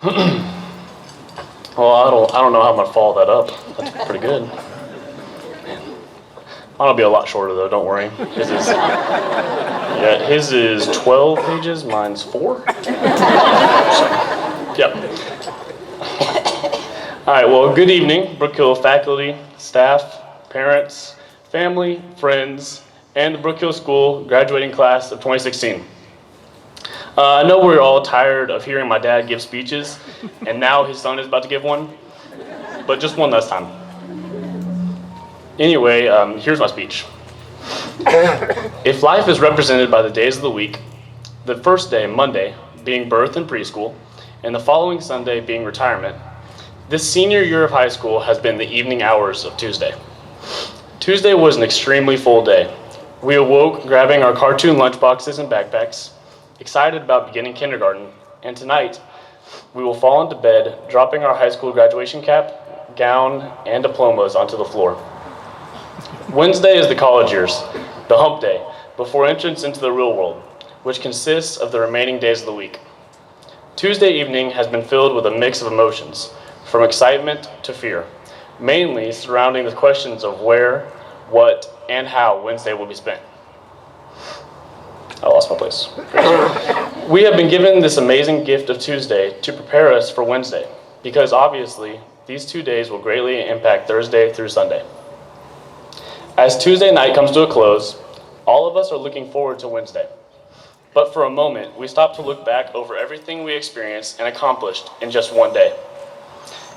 Well, I don't know how I'm gonna follow that up. That's pretty good. I'll be a lot shorter though. Don't worry. His is 12 pages. Mine's 4. Yep. All right. Well, good evening, Brook Hill faculty, staff, parents, family, friends, and the Brook Hill School graduating class of 2016. I know we're all tired of hearing my dad give speeches, and now his son is about to give one, but just one last time. Anyway, here's my speech. If life is represented by the days of the week, the first day, Monday, being birth and preschool, and the following Sunday being retirement, this senior year of high school has been the evening hours of Tuesday. Tuesday was an extremely full day. We awoke grabbing our cartoon lunchboxes and backpacks, excited about beginning kindergarten, and tonight we will fall into bed, dropping our high school graduation cap, gown, and diplomas onto the floor. Wednesday is the college years, the hump day, before entrance into the real world, which consists of the remaining days of the week. Tuesday evening has been filled with a mix of emotions, from excitement to fear, mainly surrounding the questions of where, what, and how Wednesday will be spent. I lost my place. We have been given this amazing gift of Tuesday to prepare us for Wednesday, because obviously these 2 days will greatly impact Thursday through Sunday. As Tuesday night comes to a close, all of us are looking forward to Wednesday. But for a moment, we stop to look back over everything we experienced and accomplished in just one day.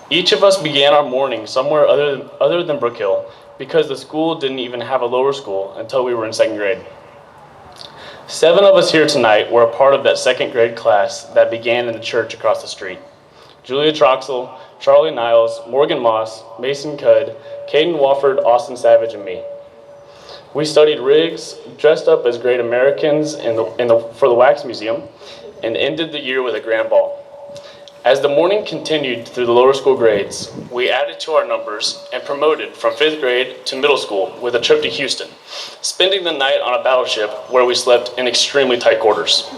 Each of us began our morning somewhere other than Brook Hill, because the school didn't even have a lower school until we were in 2nd grade. 7 of us here tonight were a part of that 2nd grade class that began in the church across the street. Julia Troxell, Charlie Niles, Morgan Moss, Mason Cudd, Caden Wofford, Austin Savage, and me. We studied rigs, dressed up as great Americans for the Wax Museum, and ended the year with a grand ball. As the morning continued through the lower school grades, we added to our numbers and promoted from 5th grade to middle school with a trip to Houston, spending the night on a battleship where we slept in extremely tight quarters.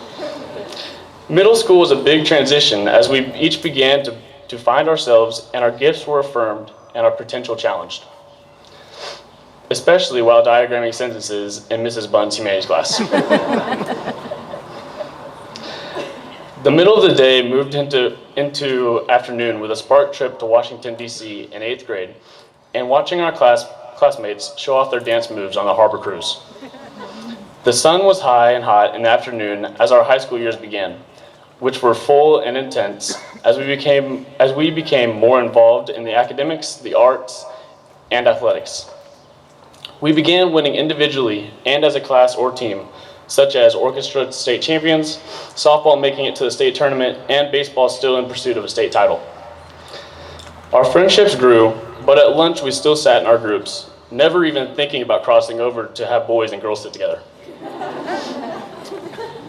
Middle school was a big transition as we each began to find ourselves, and our gifts were affirmed and our potential challenged, especially while diagramming sentences in Mrs. Bunn's humanities class. The middle of the day moved into afternoon with a spark trip to Washington, D.C. in 8th grade, and watching our classmates show off their dance moves on the harbor cruise. The sun was high and hot in the afternoon as our high school years began, which were full and intense as we became more involved in the academics, the arts, and athletics. We began winning individually and as a class or team, such as orchestra state champions, softball making it to the state tournament, and baseball still in pursuit of a state title. Our friendships grew, but at lunch we still sat in our groups, never even thinking about crossing over to have boys and girls sit together.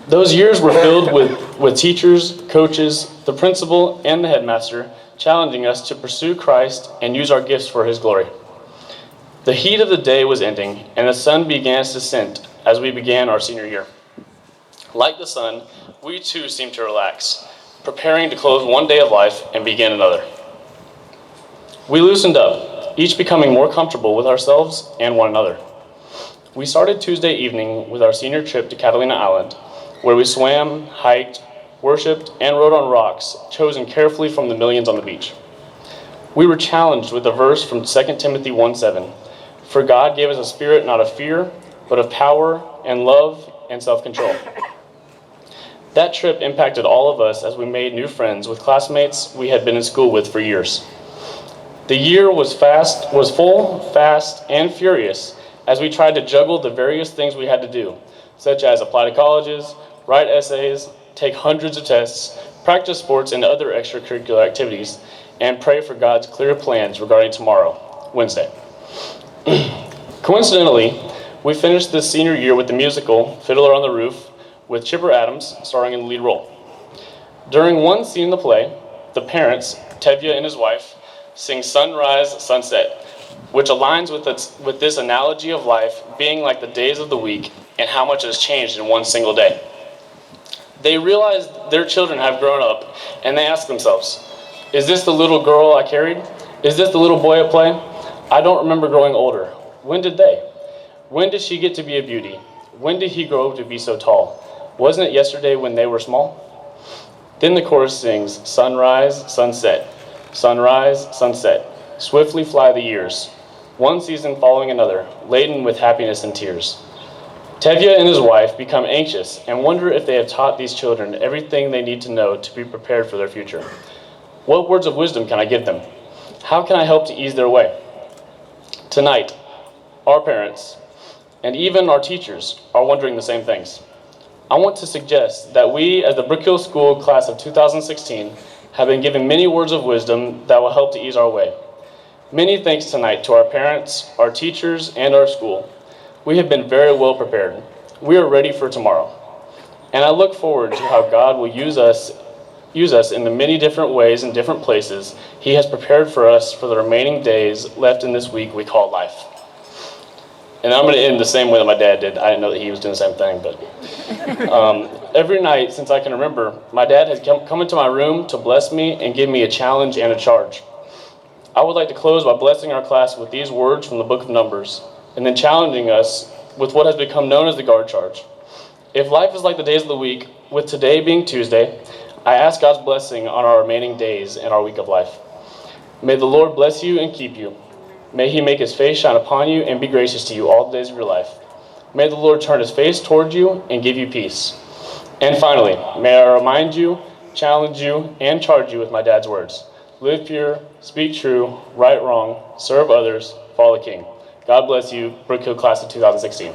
Those years were filled with teachers, coaches, the principal, and the headmaster challenging us to pursue Christ and use our gifts for His glory. The heat of the day was ending, and the sun began its descent as we began our senior year. Like the sun, we too seemed to relax, preparing to close one day of life and begin another. We loosened up, each becoming more comfortable with ourselves and one another. We started Tuesday evening with our senior trip to Catalina Island, where we swam, hiked, worshiped, and rode on rocks, chosen carefully from the millions on the beach. We were challenged with a verse from 2 Timothy 1:7, "For God gave us a spirit not of fear, but of power and love and self-control." That trip impacted all of us as we made new friends with classmates we had been in school with for years. The year was full, fast, and furious as we tried to juggle the various things we had to do, such as apply to colleges, write essays, take hundreds of tests, practice sports and other extracurricular activities, and pray for God's clear plans regarding tomorrow, Wednesday. Coincidentally, we finished this senior year with the musical Fiddler on the Roof with Chipper Adams starring in the lead role. During one scene in the play, the parents, Tevye and his wife, sing Sunrise, Sunset, which aligns with this analogy of life being like the days of the week and how much has changed in one single day. They realize their children have grown up, and they ask themselves, is this the little girl I carried? Is this the little boy at play? I don't remember growing older. When did they? When did she get to be a beauty? When did he grow to be so tall? Wasn't it yesterday when they were small? Then the chorus sings, sunrise, sunset, sunrise, sunset. Swiftly fly the years, one season following another, laden with happiness and tears. Tevye and his wife become anxious and wonder if they have taught these children everything they need to know to be prepared for their future. What words of wisdom can I give them? How can I help to ease their way? Tonight, our parents, and even our teachers, are wondering the same things. I want to suggest that we, as the Brook Hill School class of 2016, have been given many words of wisdom that will help to ease our way. Many thanks tonight to our parents, our teachers, and our school. We have been very well prepared. We are ready for tomorrow. And I look forward to how God will use us in the many different ways and different places He has prepared for us for the remaining days left in this week we call life. And I'm going to end the same way that my dad did. I didn't know that he was doing the same thing, but every night since I can remember, my dad has come into my room to bless me and give me a challenge and a charge. I would like to close by blessing our class with these words from the book of Numbers, and then challenging us with what has become known as the guard charge. If life is like the days of the week, with today being Tuesday, I ask God's blessing on our remaining days and our week of life. May the Lord bless you and keep you. May He make His face shine upon you and be gracious to you all the days of your life. May the Lord turn His face toward you and give you peace. And finally, may I remind you, challenge you, and charge you with my dad's words. Live pure, speak true, right wrong, serve others, follow the King. God bless you, Brook Hill Class of 2016.